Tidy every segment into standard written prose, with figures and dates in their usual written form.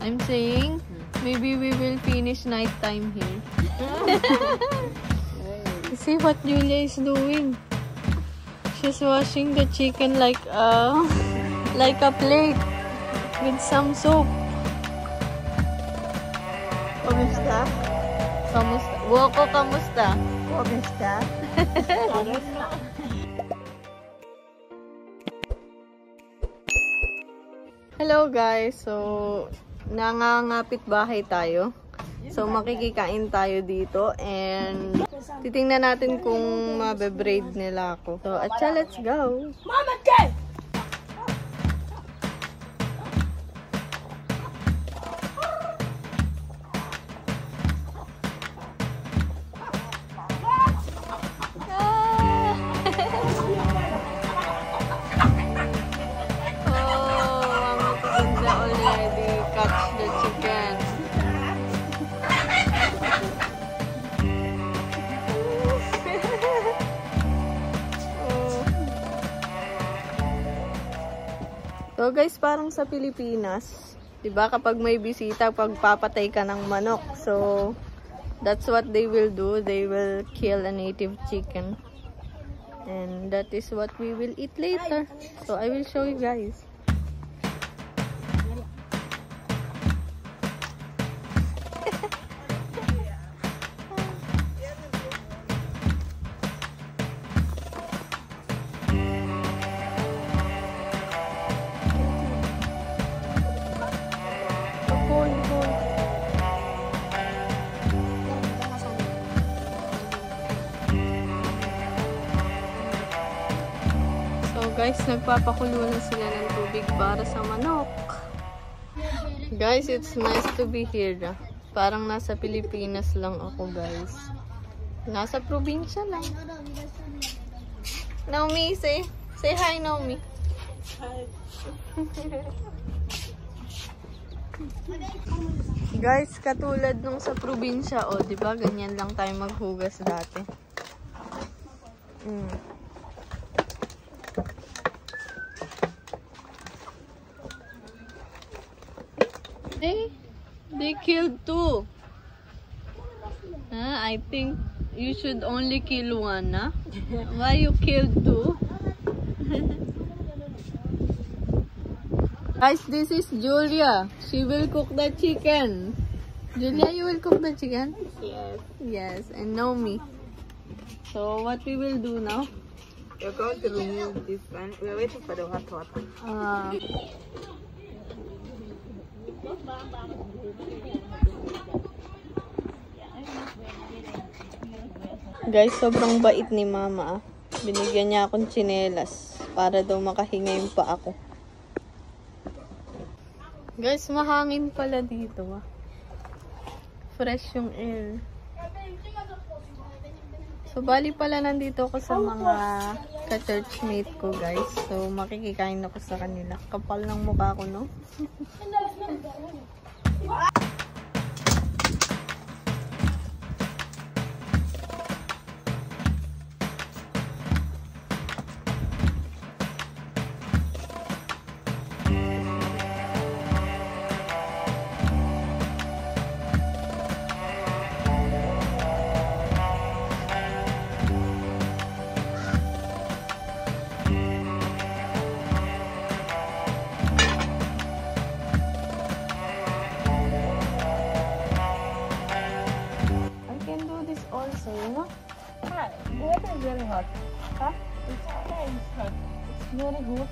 I'm saying, maybe we will finish night time here. See what Julia is doing. She's washing the chicken like a plate with some soap. Kamusta? Kamusta? Woko, kamusta? Kamusta? Hello guys, so nangangapit bahay tayo. So makikikain tayo dito and titingnan natin kung mabe-braid nila ako. So atcha, let's go! Mama, Dad! So guys, parang sa Pilipinas, 'di ba, kapag may bisita, pagpapatay ka ng manok. So that's what they will do. They will kill a native chicken. And that is what we will eat later. So I will show you guys. Guys, nagpapakulo na sila ng tubig para sa manok. Guys, it's nice to be here. Parang nasa Pilipinas lang ako, guys. Nasa probinsya lang. Naomi, say hi, Naomi. Hi. Guys, katulad nung sa probinsya, oh, 'di ba? Ganyan lang tayo maghugas dati. They killed two. I think you should only kill one, huh? Why you killed two? Guys, this is Julia. She will cook the chicken. Julia, you will cook the chicken? Yes. Yes, and Naomi. So what we will do now? We're going to remove this one. We're waiting for the hot water. Guys, sobrang bait ni Mama. Binigyan niya akong tsinelas para daw makahinga pa ako. Guys, mahangin pala dito. Fresh yung air. So, bali pala nandito ako sa mga ka-churchmate ko, guys. So, makikikain ako sa kanila. Kapal ng mukha ko, no? Also, you know? Hi. The weather is very hot. Huh? It's hot. It's very hot.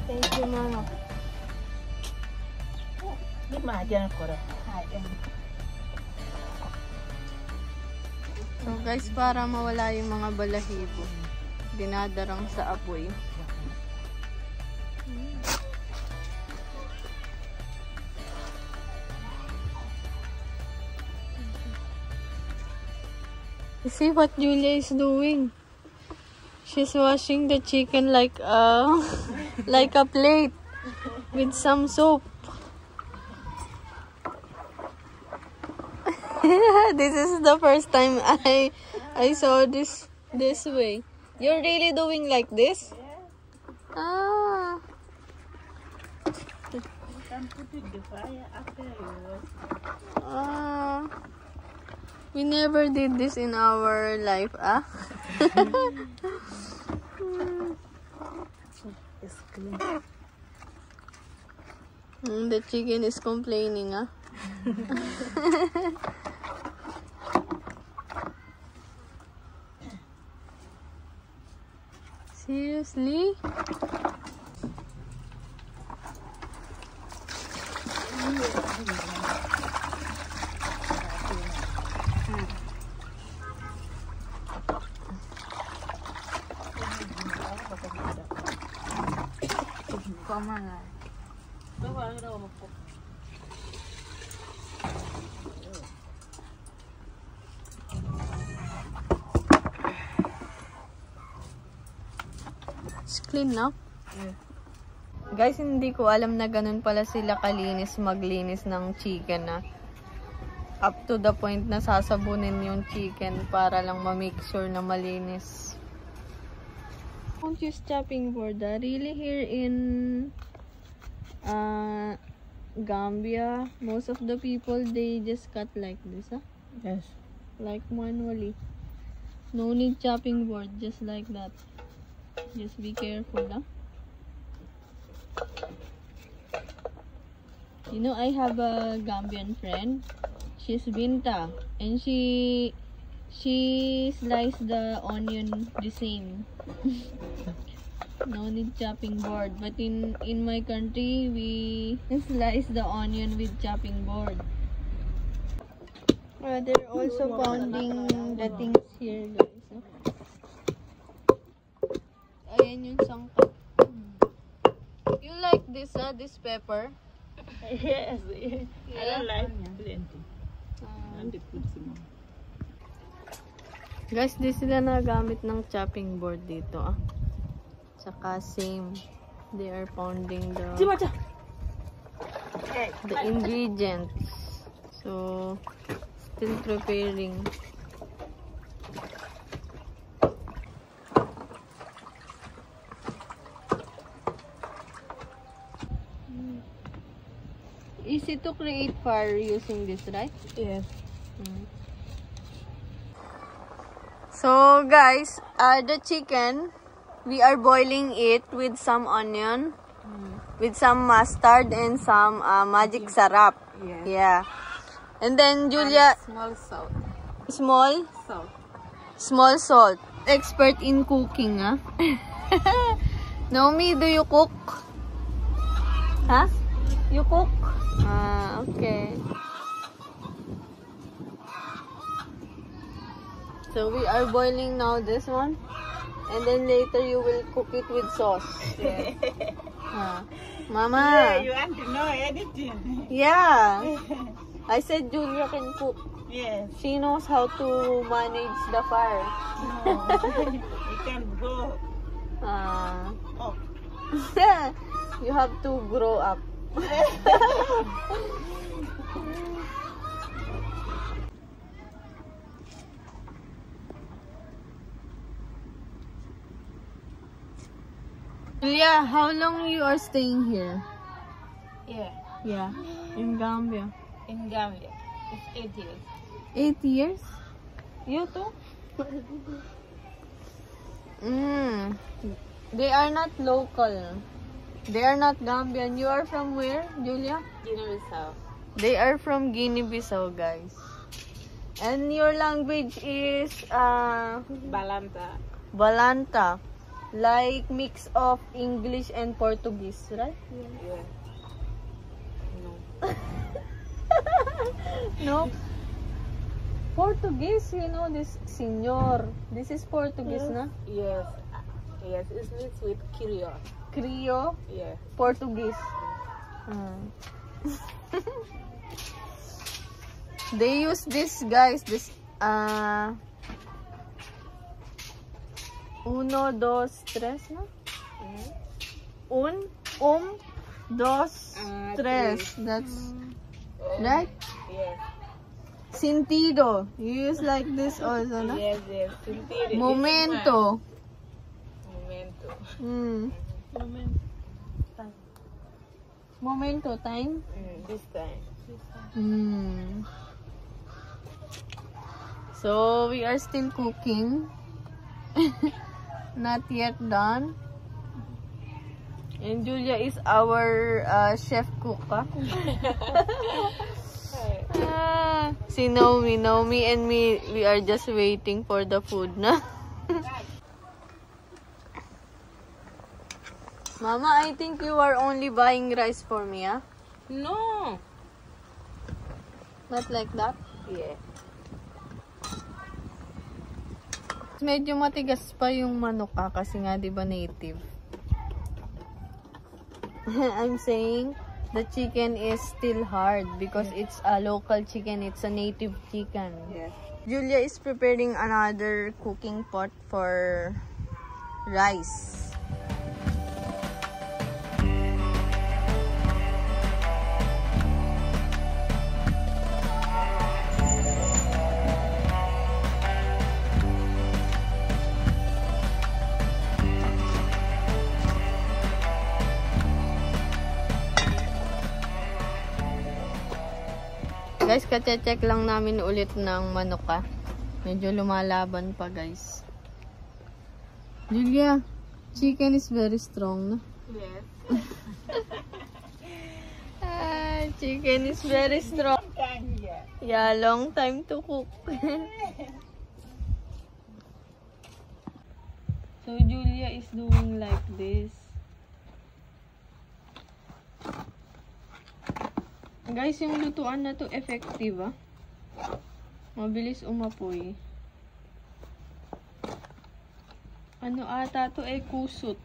Thank you, Mama. So guys, para mawala yung mga balahibo, dinadarang sa apoy. You see what Julia is doing? She's washing the chicken like a plate with some soap. This is the first time I saw this way. You're really doing like this? Ah. You can put it the fire after you wash. Ah. We never did this in our life, ah? It's clean. The chicken is complaining, ah? Seriously? It's clean now. Yeah. Guys, hindi ko alam na ganun pala sila maglinis ng chicken na. Up to the point na sasabunin yung chicken para lang ma-make sure na malinis. Don't use chopping board. Really here in Gambia, most of the people, they just cut like this. Huh? Yes. Like manually. No need chopping board, just like that. Just be careful, huh? You know, I have a Gambian friend. She's Binta, and she sliced the onion the same. No need chopping board, but in my country we slice the onion with chopping board. They're also pounding the things here, guys. Ayan yung sangkap. You like this, this pepper? Yes. I don't like plenty. And they put some more. Guys, di sila nagamit ng chopping board dito, ah. Saka same. They are pounding the ingredients. So, still preparing. Easy to create fire using this, right? Yes. So guys, the chicken, we are boiling it with some onion, with some mustard and some magic sarap. Yes. Yeah. And then Julia, Small salt. small salt. Expert in cooking, huh? Naomi, do you cook? Huh? You cook? Ah, okay. So we are boiling now this one, and then later you will cook it with sauce. Yeah. Mama. Yeah, you want to know anything? Yeah. I said Julia can cook. Yes. She knows how to manage the fire. No. You can go up. You have to grow up. Julia, how long you are staying here? Yeah. Yeah, in Gambia. In Gambia. It's 8 years. 8 years? You too? They are not local. They are not Gambian. You are from where, Julia? Guinea-Bissau. They are from Guinea-Bissau, guys. And your language is Balanta. Balanta. Like mix of English and Portuguese, right? Yeah. No. No? Portuguese, you know this, Senor. This is Portuguese, na? Yes. Yes, it's mixed with Creole. Creole, Yeah. Portuguese. They use this, guys, this, 1, 2, 3, no? dos, tres. That's right. Yes. Sentido. You use like this also, no? Yes, yes. Sentido. Momento. Momento. Hmm. Momento, time. This time. Hmm. So, we are still cooking. Not yet done. And Julia is our chef cook. Si Naomi and me, we are just waiting for the food na. Mama, I think you are only buying rice for me, ah? No. Not like that? Yeah. Medyo matigas pa yung manok kasi nga 'di ba native. I'm saying the chicken is still hard because it's a local chicken, it's a native chicken. Yes. Julia is preparing another cooking pot for rice. Guys, kache-check lang namin ulit ng manok Medyo lumalaban pa, guys. Julia, chicken is very strong, no? Yes. Chicken is very strong. Yeah, long time to cook. So, Julia is doing like this. Guys, yung lutuan na to effective, Mabilis umapoy. Ano ata to kusot.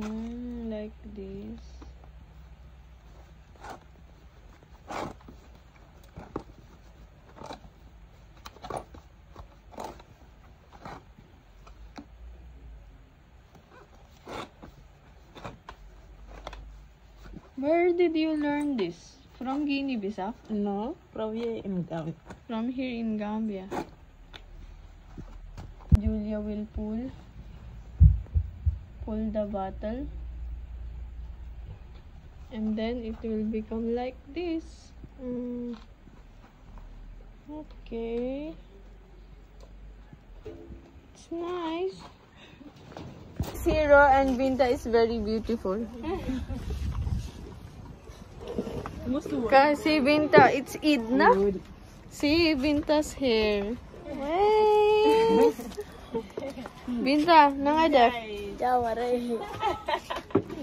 Like this. Where did you learn this? From Guinea-Bissau? No, from here in Gambia. From here in Gambia. Julia will pull the bottle. And then it will become like this. Okay. It's nice. Zero and Binta is very beautiful. Kasi Binta, it's Eid na. See Binta's hair. Hey. Binta, nangadek? Jawarek.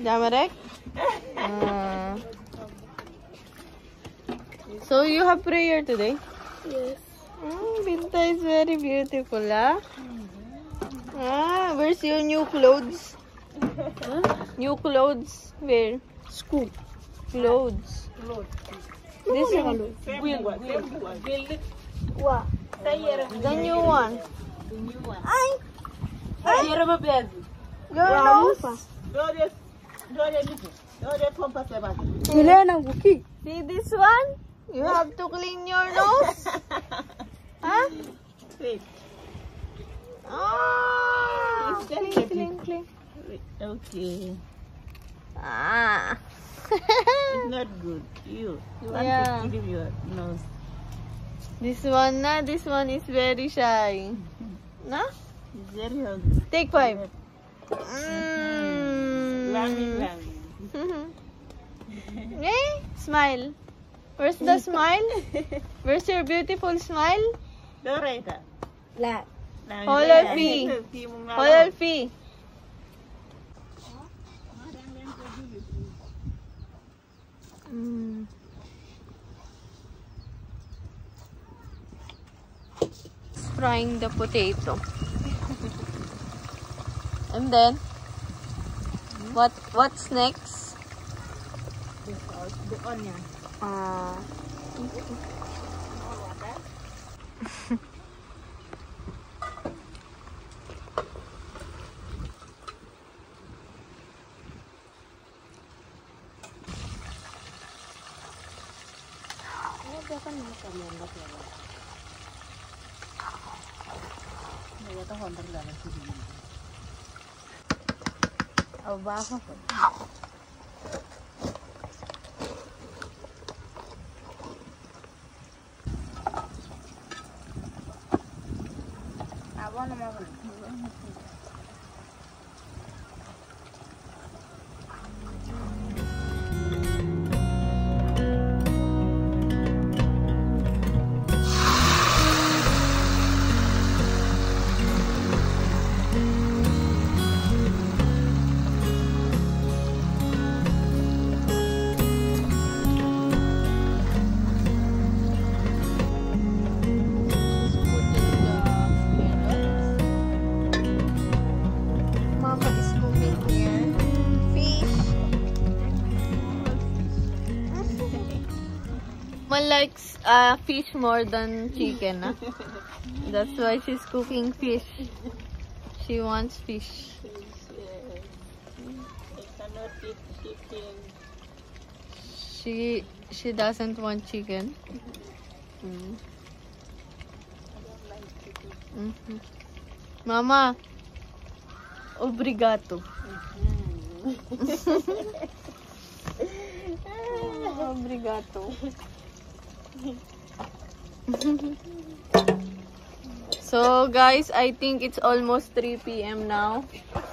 Jamarek? So you have prayer today? Yes. Binta is very beautiful, where's your new clothes? New clothes? Where? School. Clothes. This one. The new one. Ay! Your nose. See this one? You have to clean your nose. Huh? Clean. Okay. It's not good. You want Yeah. to clean your nose. This one is very shy. Na? It's very hungry. Take 5. Lammy. Hey, smile. Where's the smile? Where's your beautiful smile? Dorita. Hololfi. Hololfi. Frying the potato. And then what's next? The onion. Oh, baka po. Awa naman ko. Mama is cooking here. Fish. Mama likes fish more than chicken. Huh? That's why she's cooking fish. She wants fish. She doesn't want chicken. Mhm. Mama, obrigado. Obrigado. So guys, I think it's almost 3 p.m. now,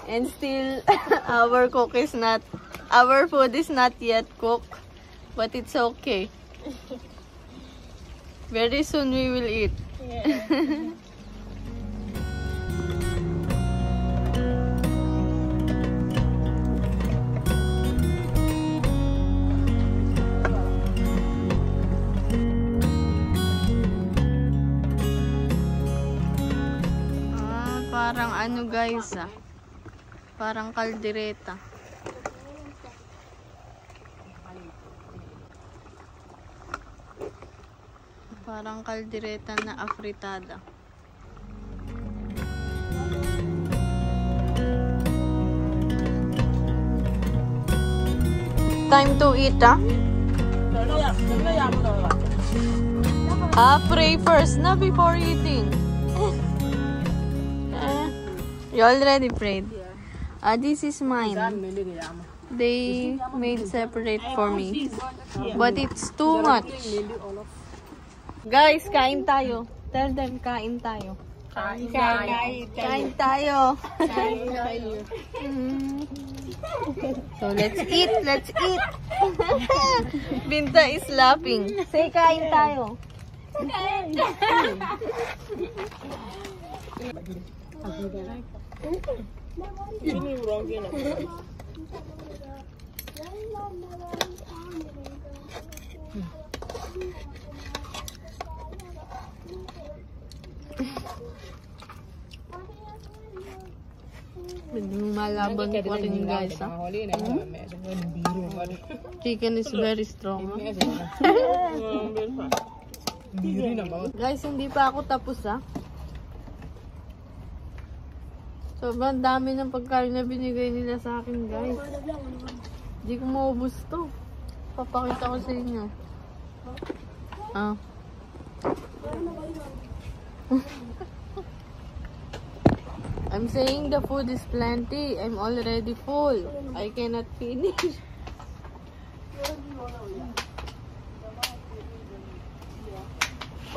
and still our food is not yet cooked, but it's okay. Very soon we will eat. Parang ano guys parang kaldereta. Parang kaldereta na afritada. Time to eat, pray first, na before eating. You already prayed? Yeah. This is mine. They made separate for me. But it's too much. Guys, kain tayo. Tell them, kain tayo. Kain tayo. So, let's eat. Binta is laughing. Say, kain tayo. Malaban pa rin guys. Chicken is very strong. Guys, hindi pa ako tapos Sobrang dami ng pagkain na binigay nila sa akin, guys. Hindi ko maubos to. Papakita ko sa inyo. I'm saying the food is plenty. I'm already full. I cannot finish.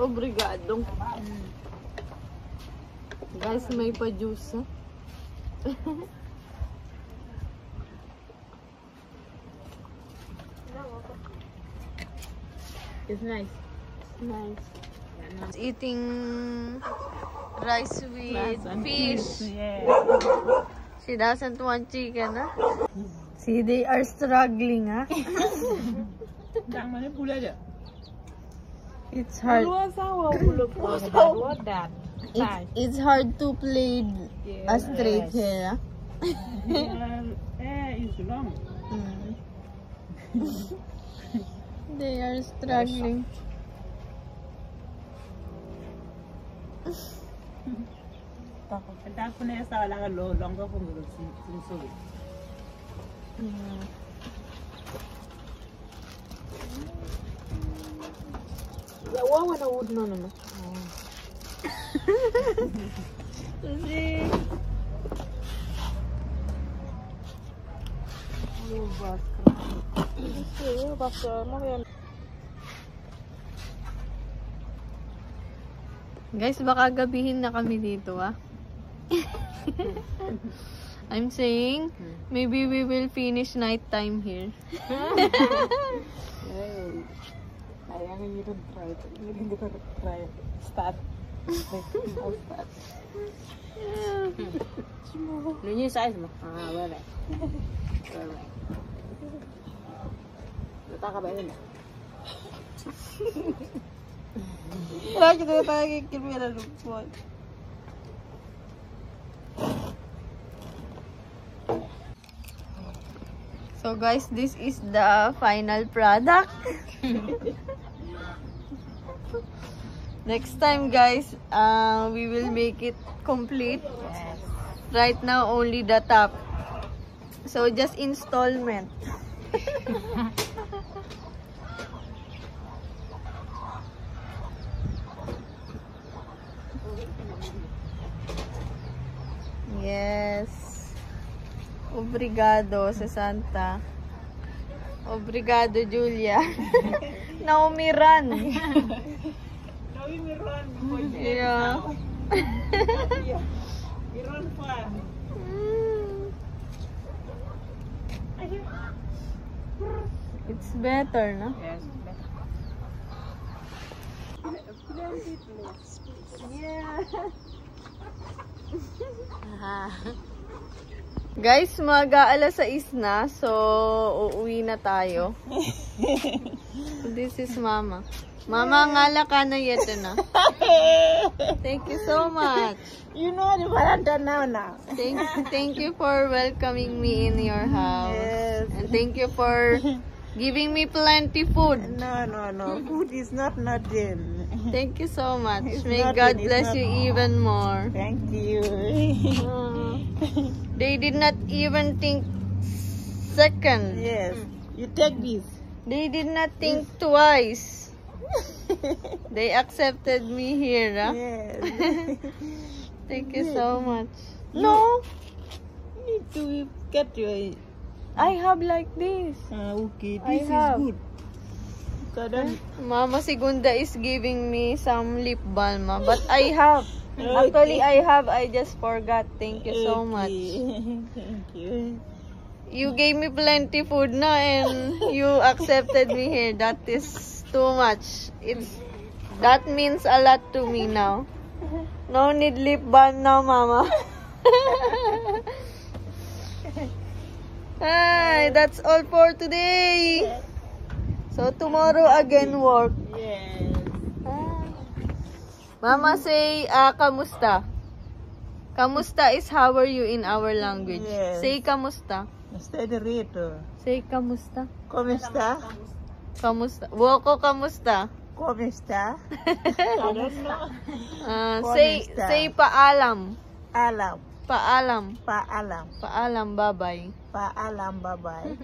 Obrigado. Guys, may pa-juice. It's nice. Nice. Eating rice with fish. Yes. She doesn't want chicken, See, they are struggling, It's hard. It's hard to play a straight hair. It's long. They are struggling. Wow, na wood na naman. Kasi, guys, baka gabihin na kami dito, ah. I'm saying, maybe we will finish nighttime here. Ayaw you don't try it. You don't try it. Start. I'll start. Yun yung size mo. Wala. Wala. Luta ka ba yun? Wala kita na tayo kikimira lupon. So guys, this is the final product. Next time guys, we will make it complete. Yes. Right now only the top. So just installment. Yes. Obrigado sa Santa. Obrigado Julia. Naomi run. Naomi run. Yeah. We run far. It's better, no? Yes. Guys, mag-aalas 6 na. So, uuwi na tayo. This is Mama. Mama, ngala ka na yeto na. Thank you so much. You know the Valentine now. Thank you for welcoming me in your house. Yes. And thank you for giving me plenty food. No. Food is not nothing. Thank you so much. It's May nothing, God it's bless you nothing. even more. Thank you. They did not even think second. Yes. You take this. They did not think twice. They accepted me here. Huh? Yes. Thank you so much. No. You need to get your. I have like this. Okay, I this is have. good. So then, Mama Segunda is giving me some lip balm, but I have. Okay. Actually, I have. I just forgot. Thank you so much. Thank you. You gave me plenty food na and you accepted me here. That is too much. That means a lot to me now. No need lip balm now, Mama. Hi, that's all for today. So tomorrow again work. Yes. Mama say, kamusta? Kamusta is how are you in our language. Yes. Say kamusta. Steady rate. Say kamusta. Come está? Kamusta. Woko kamusta. Come está? Kamusta? Say paalam. Alam. Paalam. Paalam. Paalam, bye-bye. Paalam, bye-bye.